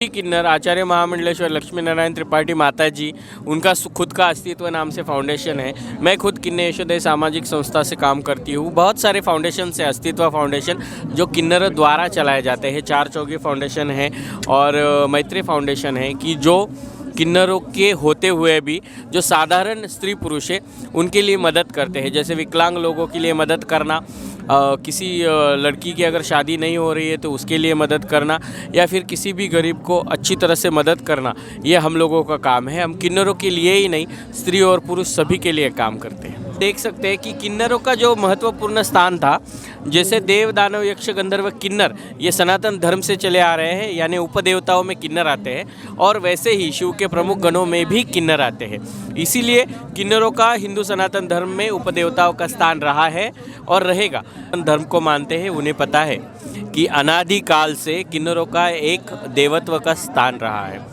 किन्नर आचार्य महामंडलेश्वर लक्ष्मी नारायण त्रिपाठी माता जी, उनका खुद का अस्तित्व नाम से फाउंडेशन है। मैं खुद किन्नर यशोदय सामाजिक संस्था से काम करती हूँ। बहुत सारे फाउंडेशन से अस्तित्व फाउंडेशन जो किन्नरों द्वारा चलाए जाते हैं, चार चौकी फाउंडेशन है और मैत्री फाउंडेशन है कि जो किन्नरों के होते हुए भी जो साधारण स्त्री पुरुष है उनके लिए मदद करते हैं। जैसे विकलांग लोगों के लिए मदद करना, किसी लड़की की अगर शादी नहीं हो रही है तो उसके लिए मदद करना, या फिर किसी भी गरीब को अच्छी तरह से मदद करना, ये हम लोगों का काम है। हम किन्नरों के लिए ही नहीं, स्त्री और पुरुष सभी के लिए काम करते हैं। देख सकते हैं कि किन्नरों का जो महत्वपूर्ण स्थान था, जैसे देव दानव यक्ष गंधर्व किन्नर ये सनातन धर्म से चले आ रहे हैं, यानी उपदेवताओं में किन्नर आते हैं, और वैसे ही शिव के प्रमुख गणों में भी किन्नर आते हैं। इसीलिए किन्नरों का हिंदू सनातन धर्म में उपदेवताओं का स्थान रहा है और रहेगा। धर्म को मानते हैं, उन्हें पता है कि अनादि काल से किन्नरों का एक देवत्व का स्थान रहा है।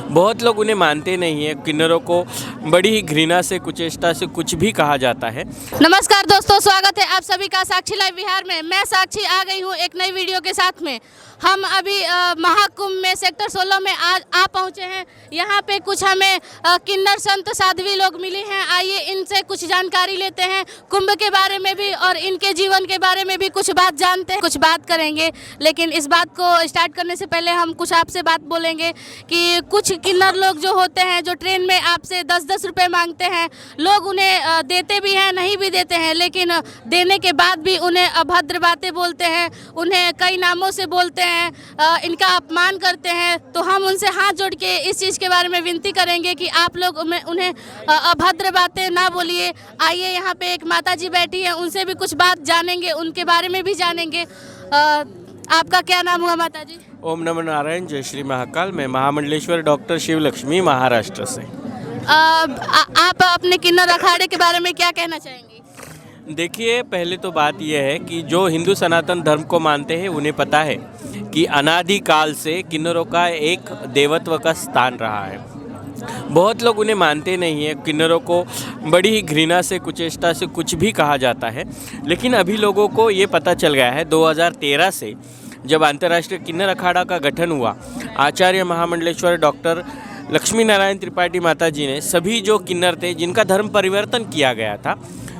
बहुत लोग उन्हें मानते नहीं है। किन्नरों को बड़ी ही घृणा से, कुचेष्टा से कुछ भी कहा जाता है। नमस्कार दोस्तों, स्वागत है आप सभी का साक्षी लाइव बिहार में। मैं साक्षी आ गई हूँ एक नई वीडियो के साथ में। हम अभी महाकुंभ में सेक्टर 16 में आ पहुँचे हैं। यहाँ पे कुछ हमें किन्नर संत साध्वी लोग मिली हैं। आइए इनसे कुछ जानकारी लेते हैं कुंभ के बारे में भी और इनके जीवन के बारे में भी कुछ बात जानते हैं, कुछ बात करेंगे। लेकिन इस बात को स्टार्ट करने से पहले हम कुछ आपसे बात बोलेंगे कि कुछ किन्नर लोग जो होते हैं, जो ट्रेन में आपसे 10-10 रुपये मांगते हैं, लोग उन्हें देते भी हैं, नहीं भी देते हैं, लेकिन देने के बाद भी उन्हें अभद्र बातें बोलते हैं, उन्हें कई नामों से बोलते हैं, इनका अपमान करते हैं। तो हम उनसे हाथ जोड़ के इस चीज़ के बारे में विनती करेंगे कि आप लोग उन्हें अभद्र बातें ना बोलिए। आइए, यहाँ पे एक माता जी बैठी हैं, उनसे भी कुछ बात जानेंगे, उनके बारे में भी जानेंगे। आपका क्या नाम हुआ माता जी? ओम नमः नारायण, जय श्री महाकाल। मैं महामंडलेश्वर डॉक्टर शिव लक्ष्मी, महाराष्ट्र से। आप अपने किन्नर अखाड़े के बारे में क्या कहना चाहेंगे? देखिए, पहले तो बात यह है कि जो हिंदू सनातन धर्म को मानते हैं उन्हें पता है कि अनादि काल से किन्नरों का एक देवत्व का स्थान रहा है। बहुत लोग उन्हें मानते नहीं है। किन्नरों को बड़ी ही घृणा से, कुचेष्टा से कुछ भी कहा जाता है। लेकिन अभी लोगों को ये पता चल गया है, 2013 से जब अंतर्राष्ट्रीय किन्नर अखाड़ा का गठन हुआ, आचार्य महामंडलेश्वर डॉक्टर लक्ष्मी नारायण त्रिपाठी माता जी ने सभी जो किन्नर थे, जिनका धर्म परिवर्तन किया गया था,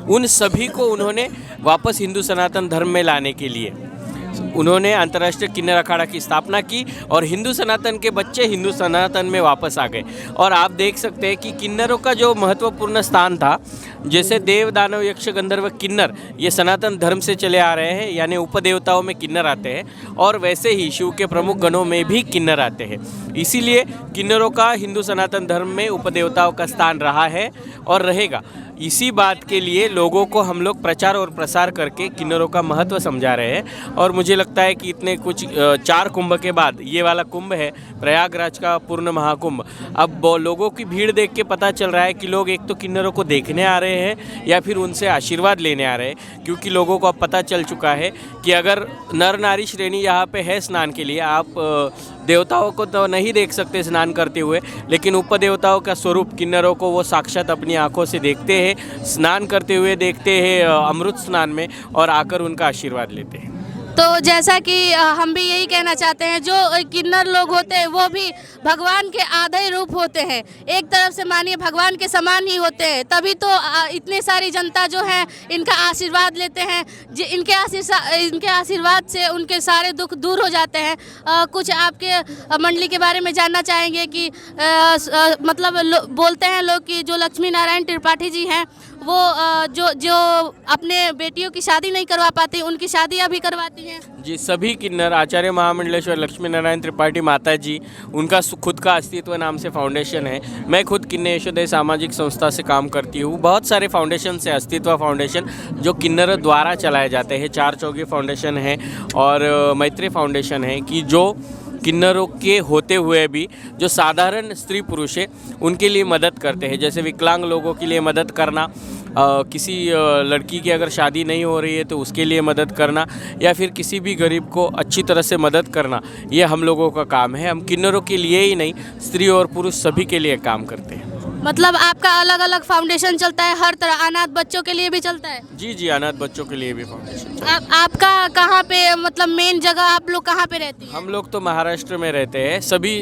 उन सभी को उन्होंने वापस हिंदू सनातन धर्म में लाने के लिए उन्होंने अंतर्राष्ट्रीय किन्नर अखाड़ा की स्थापना की और हिंदू सनातन के बच्चे हिंदू सनातन में वापस आ गए। और आप देख सकते हैं कि किन्नरों का जो महत्वपूर्ण स्थान था, जैसे देव दानव यक्ष गंधर्व किन्नर ये सनातन धर्म से चले आ रहे हैं, यानी उपदेवताओं में किन्नर आते हैं, और वैसे ही शिव के प्रमुख गणों में भी किन्नर आते हैं। इसीलिए किन्नरों का हिंदू सनातन धर्म में उपदेवताओं का स्थान रहा है और रहेगा। इसी बात के लिए लोगों को हम लोग प्रचार और प्रसार करके किन्नरों का महत्व समझा रहे हैं। और मुझे लगता है कि इतने कुछ 4 कुंभ के बाद ये वाला कुंभ है, प्रयागराज का पूर्ण महाकुंभ। अब लोगों की भीड़ देख के पता चल रहा है कि लोग एक तो किन्नरों को देखने आ रहे हैं या फिर उनसे आशीर्वाद लेने आ रहे हैं, क्योंकि लोगों को अब पता चल चुका है कि अगर नर नारी श्रेणी यहाँ पे है स्नान के लिए, आप देवताओं को तो नहीं देख सकते स्नान करते हुए, लेकिन उपदेवताओं का स्वरूप किन्नरों को वो साक्षात अपनी आंखों से देखते हैं, स्नान करते हुए देखते हैं अमृत स्नान में, और आकर उनका आशीर्वाद लेते हैं। तो जैसा कि हम भी यही कहना चाहते हैं, जो किन्नर लोग होते हैं वो भी भगवान के आधे रूप होते हैं। एक तरफ से मानिए भगवान के समान ही होते हैं, तभी तो इतने सारी जनता जो है इनका आशीर्वाद लेते हैं। इनके आशीर्वाद से उनके सारे दुख दूर हो जाते हैं। कुछ आपके मंडली के बारे में जानना चाहेंगे कि मतलब बोलते हैं लोग कि जो लक्ष्मी नारायण त्रिपाठी जी हैं वो जो अपने बेटियों की शादी नहीं करवा पाती, उनकी शादियाँ भी करवाती हैं। जी, सभी किन्नर आचार्य महामंडलेश्वर लक्ष्मी नारायण त्रिपाठी माता जी, उनका खुद का अस्तित्व नाम से फाउंडेशन है। मैं खुद किन्नर यशोदय सामाजिक संस्था से काम करती हूँ। बहुत सारे फाउंडेशन से अस्तित्व फाउंडेशन जो किन्नरों द्वारा चलाए जाते हैं, चार चौकी फाउंडेशन है और मैत्री फाउंडेशन है कि जो किन्नरों के होते हुए भी जो साधारण स्त्री पुरुष है उनके लिए मदद करते हैं। जैसे विकलांग लोगों के लिए मदद करना, किसी लड़की की अगर शादी नहीं हो रही है तो उसके लिए मदद करना, या फिर किसी भी गरीब को अच्छी तरह से मदद करना, ये हम लोगों का काम है। हम किन्नरों के लिए ही नहीं, स्त्री और पुरुष सभी के लिए काम करते हैं। मतलब आपका अलग अलग फाउंडेशन चलता है, हर तरह अनाथ बच्चों के लिए भी चलता है? जी जी, अनाथ बच्चों के लिए भी फाउंडेशन। आपका कहाँ पे, मतलब मेन जगह आप लोग कहाँ पे रहती हैं? हम लोग तो महाराष्ट्र में रहते हैं। सभी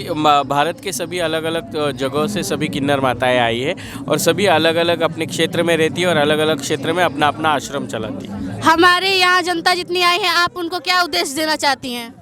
भारत के सभी अलग अलग जगहों से सभी किन्नर माताएं आई है और सभी अलग अलग अपने क्षेत्र में रहती है और अलग अलग क्षेत्र में अपना अपना आश्रम चलाती है। हमारे यहाँ जनता जितनी आई है, आप उनको क्या उद्देश्य देना चाहती हैं?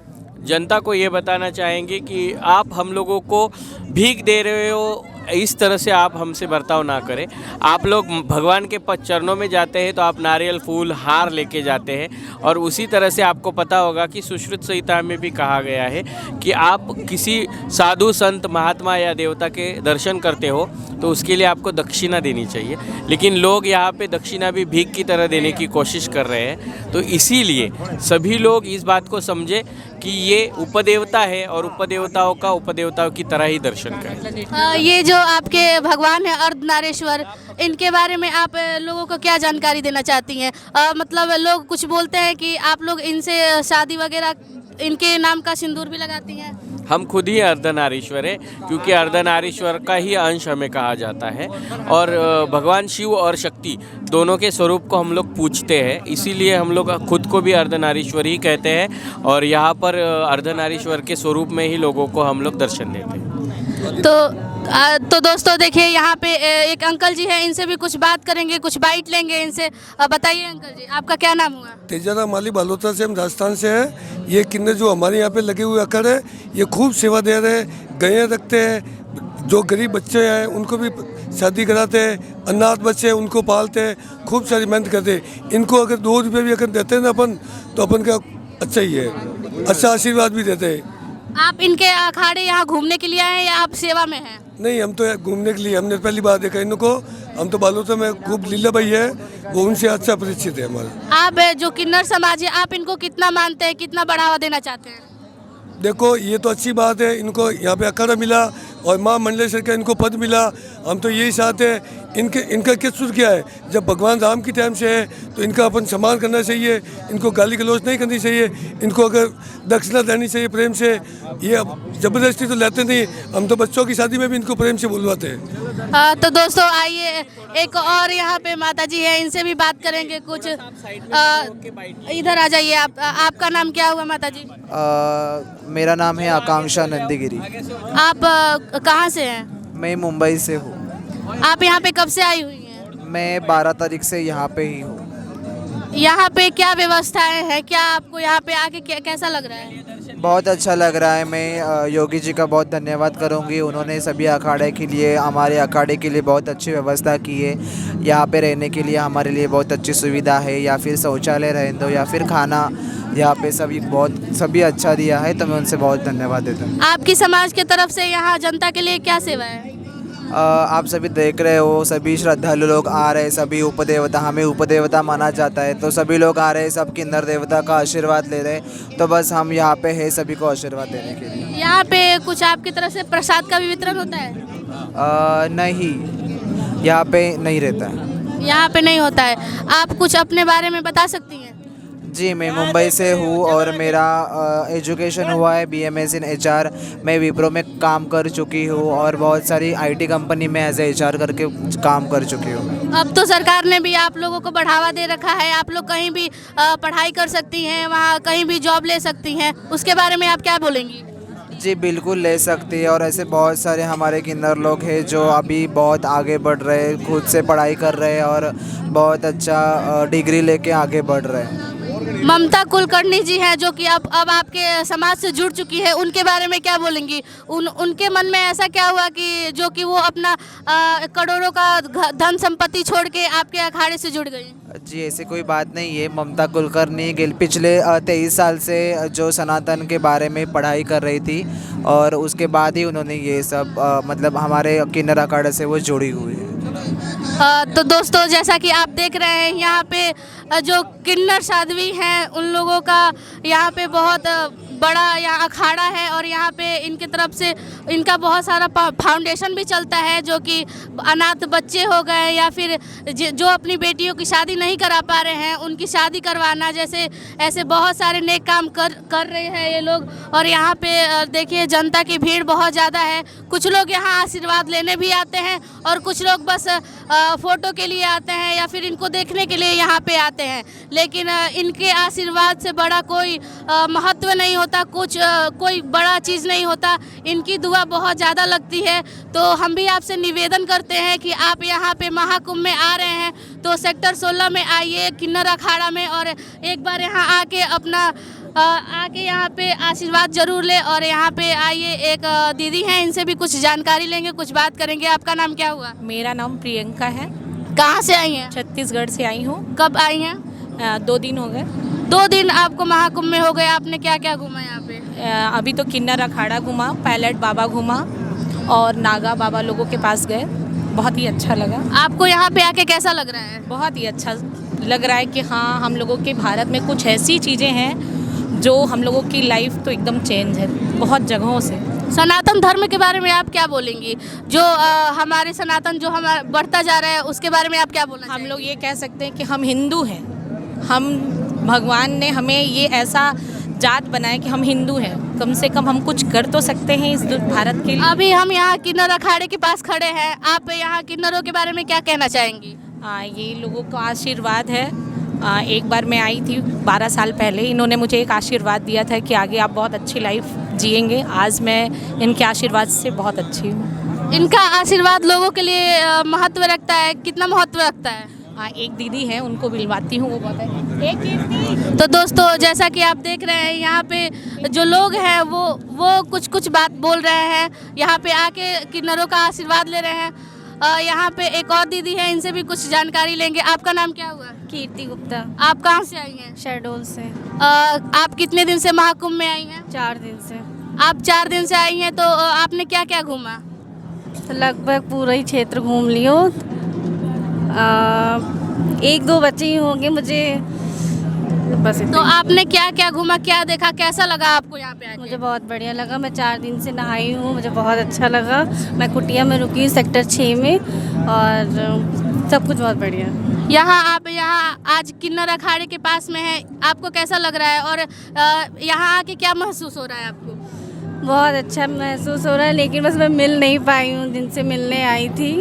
जनता को ये बताना चाहेंगे कि आप हम लोगों को भीख दे रहे हो, इस तरह से आप हमसे बर्ताव ना करें। आप लोग भगवान के चरणों में जाते हैं तो आप नारियल फूल हार लेके जाते हैं और उसी तरह से आपको पता होगा कि सुश्रुत संहिता में भी कहा गया है कि आप किसी साधु संत महात्मा या देवता के दर्शन करते हो तो उसके लिए आपको दक्षिणा देनी चाहिए, लेकिन लोग यहाँ पे दक्षिणा भी भीख की तरह देने की कोशिश कर रहे हैं। तो इसीलिए सभी लोग इस बात को समझे कि ये उपदेवता है और उपदेवताओं का उपदेवताओं की तरह ही दर्शन करें। ये जो आपके भगवान है अर्धनारीश्वर, इनके बारे में आप लोगों को क्या जानकारी देना चाहती हैं? मतलब लोग कुछ बोलते हैं कि आप लोग इनसे शादी वगैरह, इनके नाम का सिंदूर भी लगाती हैं। हम खुद ही अर्धनारीश्वर है, क्योंकि अर्धनारीश्वर का ही अंश हमें कहा जाता है और भगवान शिव और शक्ति दोनों के स्वरूप को हम लोग पूजते हैं, इसीलिए हम लोग खुद को भी अर्धनारीश्वर ही कहते हैं और यहाँ पर अर्धनारीश्वर के स्वरूप में ही लोगों को हम लोग दर्शन देते हैं। तो दोस्तों देखिए, यहाँ पे एक अंकल जी हैं, इनसे भी कुछ बात करेंगे, कुछ बाइट लेंगे इनसे। बताइए अंकल जी, आपका क्या नाम हुआ? तेजाराम माली बालोतरा से, हम राजस्थान से हैं। ये किन्नर जो हमारे यहाँ पे लगे हुए अखड़ है, ये खूब सेवा दे रहे हैं, गैया रखते हैं, जो गरीब बच्चे हैं उनको भी शादी कराते हैं, अनाथ बच्चे हैं उनको पालते हैं, खूब सारी मेहनत करते हैं। इनको अगर 2 रुपये भी अगर देते हैं ना अपन, तो अपन का अच्छा ही है, अच्छा आशीर्वाद भी देते हैं। आप इनके अखाड़े यहाँ घूमने के लिए आए हैं या आप सेवा में हैं? नहीं, हम तो घूमने के लिए, हमने पहली बार देखा इनको। हम तो बालोतरा में खूब लीला भाई है, वो उनसे अच्छा परिचित है हमारा। आप जो किन्नर समाज है, आप इनको कितना मानते हैं, कितना बढ़ावा देना चाहते हैं? देखो, ये तो अच्छी बात है, इनको यहाँ पे अखाड़ा मिला और माँ मंडलेश्वर का इनको पद मिला। हम तो यही चाहते हैं, इनका किस्सुर क्या है, जब भगवान राम की टाइम से है तो इनका अपन सम्मान करना चाहिए, इनको गाली गलौज नहीं करनी चाहिए, इनको अगर दक्षिणा देनी चाहिए प्रेम से। ये अब ज़बरदस्ती तो लेते नहीं, हम तो बच्चों की शादी में भी इनको प्रेम से बुलवाते हैं। तो दोस्तों आइए, एक और यहाँ पे माता जी है, इनसे भी बात करेंगे कुछ। इधर आ जाइए। आपका नाम क्या हुआ माता जी? मेरा नाम है आकांक्षा नंदीगिरी। आप कहाँ से हैं? मैं मुंबई से हूँ। आप यहाँ पे कब से आई हुई हैं? मैं 12 तारीख से यहाँ पे ही हूँ। यहाँ पे क्या व्यवस्थाएं हैं, क्या आपको यहाँ पे आके कैसा लग रहा है? बहुत अच्छा लग रहा है। मैं योगी जी का बहुत धन्यवाद करूँगी, उन्होंने सभी अखाड़े के लिए, हमारे अखाड़े के लिए बहुत अच्छी व्यवस्था की है। यहाँ पे रहने के लिए हमारे लिए बहुत अच्छी सुविधा है, या फिर शौचालय रहने दो या फिर खाना, यहाँ पे सभी अच्छा दिया है, तो मैं उनसे बहुत धन्यवाद देता हूँ। आपकी समाज के तरफ से यहाँ जनता के लिए क्या सेवा है? आप सभी देख रहे हो, सभी श्रद्धालु लोग आ रहे हैं, सभी उपदेवता, हमें उपदेवता माना जाता है, तो सभी लोग आ रहे हैं, सब किन्नर देवता का आशीर्वाद ले रहे हैं। तो बस हम यहाँ पे हैं सभी को आशीर्वाद देने के लिए। यहाँ पे कुछ आपकी तरफ से प्रसाद का भी वितरण होता है? नहीं, यहाँ पे नहीं रहता है। यहाँ पे नहीं होता है। आप कुछ अपने बारे में बता सकती हैं? जी, मैं मुंबई से हूँ और मेरा एजुकेशन हुआ है BMS इन HR। मैं विप्रो में काम कर चुकी हूँ और बहुत सारी IT कंपनी में एज ए HR करके काम कर चुकी हूँ। अब तो सरकार ने भी आप लोगों को बढ़ावा दे रखा है, आप लोग कहीं भी पढ़ाई कर सकती हैं, वहाँ कहीं भी जॉब ले सकती हैं, उसके बारे में आप क्या बोलेंगी? जी बिल्कुल ले सकती है, और ऐसे बहुत सारे हमारे किन्नर लोग हैं जो अभी बहुत आगे बढ़ रहे हैं, खुद से पढ़ाई कर रहे हैं और बहुत अच्छा डिग्री लेके आगे बढ़ रहे हैं। ममता कुलकर्णी जी हैं जो कि अब आपके समाज से जुड़ चुकी है, उनके बारे में क्या बोलेंगी? उनके मन में ऐसा क्या हुआ कि जो कि वो अपना करोड़ों का धन संपत्ति छोड़ के आपके अखाड़े से जुड़ गई? जी ऐसी कोई बात नहीं है। ममता कुलकर्णी पिछले 23 साल से जो सनातन के बारे में पढ़ाई कर रही थी और उसके बाद ही उन्होंने ये सब मतलब हमारे किन्नर अखाड़े से वो जुड़ी हुई है। तो दोस्तों जैसा कि आप देख रहे हैं, यहाँ पे जो किन्नर साध्वी हैं उन लोगों का यहाँ पे बहुत बड़ा यहाँ अखाड़ा है और यहाँ पे इनकी तरफ से इनका बहुत सारा फाउंडेशन भी चलता है, जो कि अनाथ बच्चे हो गए या फिर जो अपनी बेटियों की शादी नहीं करा पा रहे हैं उनकी शादी करवाना, जैसे ऐसे बहुत सारे नेक काम कर रहे हैं ये लोग। और यहाँ पे देखिए जनता की भीड़ बहुत ज़्यादा है। कुछ लोग यहाँ आशीर्वाद लेने भी आते हैं और कुछ लोग बस फ़ोटो के लिए आते हैं या फिर इनको देखने के लिए यहाँ पे आते हैं, लेकिन इनके आशीर्वाद से बड़ा कोई महत्व नहीं होता, कोई बड़ा चीज़ नहीं होता। इनकी दुआ बहुत ज़्यादा लगती है। तो हम भी आपसे निवेदन करते हैं कि आप यहाँ पे महाकुंभ में आ रहे हैं तो सेक्टर 16 में आइए, किन्नर अखाड़ा में, और एक बार यहाँ आके यहाँ पे आशीर्वाद जरूर ले। और यहाँ पे आइए, एक दीदी हैं, इनसे भी कुछ जानकारी लेंगे, कुछ बात करेंगे। आपका नाम क्या हुआ? मेरा नाम प्रियंका है। कहाँ से आई हैं? छत्तीसगढ़ से आई हूँ। कब आई हैं? 2 दिन हो गए। 2 दिन आपको महाकुंभ में हो गए। आपने क्या क्या घूमा यहाँ पे? अभी तो किन्नर अखाड़ा घूमा, पायलट बाबा घूमा और नागा बाबा लोगों के पास गए। बहुत ही अच्छा लगा। आपको यहाँ पे आके कैसा लग रहा है? बहुत ही अच्छा लग रहा है कि हाँ, हम लोगों के भारत में कुछ ऐसी चीज़ें हैं जो हम लोगों की लाइफ तो एकदम चेंज है बहुत जगहों से। सनातन धर्म के बारे में आप क्या बोलेंगी? जो हमारे सनातन जो हमारा बढ़ता जा रहा है उसके बारे में आप क्या बोलना हम लोग ये कह सकते हैं कि हम हिंदू हैं। हम भगवान ने हमें ये ऐसा जात बनाया कि हम हिंदू हैं। कम से कम हम कुछ कर तो सकते हैं इस भारत के लिए। अभी हम यहाँ किन्नर अखाड़े के पास खड़े हैं। आप यहाँ किन्नरों के बारे में क्या कहना चाहेंगी? ये लोगों का आशीर्वाद है। एक बार मैं आई थी 12 साल पहले, इन्होंने मुझे एक आशीर्वाद दिया था कि आगे आप बहुत अच्छी लाइफ जिएंगे। आज मैं इनके आशीर्वाद से बहुत अच्छी हूँ। इनका आशीर्वाद लोगों के लिए महत्व रखता है। कितना महत्व रखता है? एक दीदी है, उनको मिलवाती हूँ, वो बहुत है। एक कीर्ति। तो दोस्तों, जैसा कि आप देख रहे हैं यहाँ पे जो लोग हैं वो कुछ बात बोल रहे हैं। यहाँ पे आके किन्नरों का आशीर्वाद ले रहे हैं। यहाँ पे एक और दीदी है, इनसे भी कुछ जानकारी लेंगे। आपका नाम क्या हुआ? कीर्ति गुप्ता। आप कहाँ से आई हैं? शहडोल से। आप कितने दिन से महाकुंभ में आई हैं? 4 दिन से। आप 4 दिन से आई हैं, तो आपने क्या क्या घूमा? तो लगभग पूरा ही क्षेत्र घूम लियो। 1-2 बच्चे ही होंगे मुझे, बस तो आपने क्या क्या घूमा, क्या देखा, कैसा लगा आपको यहाँ पे आके? मुझे बहुत बढ़िया लगा। मैं 4 दिन से नहाई हूँ, मुझे बहुत अच्छा लगा। मैं कुटिया में रुकी सेक्टर 6 में और सब कुछ बहुत बढ़िया। आप यहाँ आज किन्नर अखाड़े के पास में है, आपको कैसा लग रहा है? और यहाँ आके क्या महसूस हो रहा है आपको? बहुत अच्छा महसूस हो रहा है, लेकिन बस मैं मिल नहीं पाई हूँ। जिनसे मिलने आई थी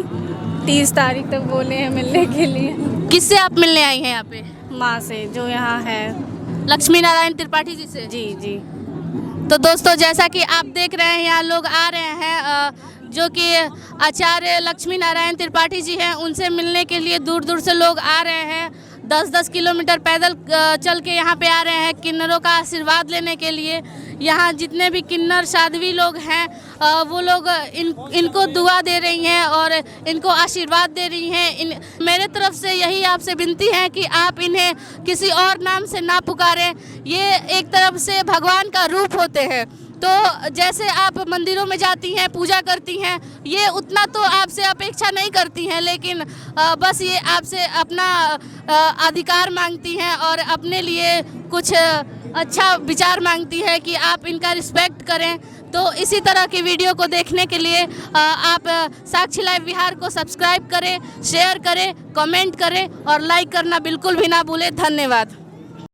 30 तारीख तक बोले हैं मिलने के लिए। किससे आप मिलने आई हैं यहाँ पे? माँ से, जो यहाँ है, लक्ष्मी नारायण त्रिपाठी जी से। जी जी। तो दोस्तों, जैसा कि आप देख रहे हैं, यहाँ लोग आ रहे हैं, जो कि आचार्य लक्ष्मी नारायण त्रिपाठी जी हैं, उनसे मिलने के लिए दूर दूर से लोग आ रहे हैं। 10-10 किलोमीटर पैदल चल के यहाँ पे आ रहे हैं किन्नरों का आशीर्वाद लेने के लिए। यहाँ जितने भी किन्नर साध्वी लोग हैं, वो लोग इनको दुआ दे रही हैं और इनको आशीर्वाद दे रही हैं। मेरे तरफ से यही आपसे विनती है कि आप इन्हें किसी और नाम से ना पुकारें। ये एक तरफ से भगवान का रूप होते हैं। तो जैसे आप मंदिरों में जाती हैं, पूजा करती हैं, ये उतना तो आपसे अपेक्षा नहीं करती हैं, लेकिन बस ये आपसे अपना अधिकार मांगती हैं और अपने लिए कुछ अच्छा विचार मांगती है कि आप इनका रिस्पेक्ट करें। तो इसी तरह की वीडियो को देखने के लिए आप साक्षी लाइव बिहार को सब्सक्राइब करें, शेयर करें, कमेंट करें और लाइक करना बिल्कुल भी ना भूलें। धन्यवाद।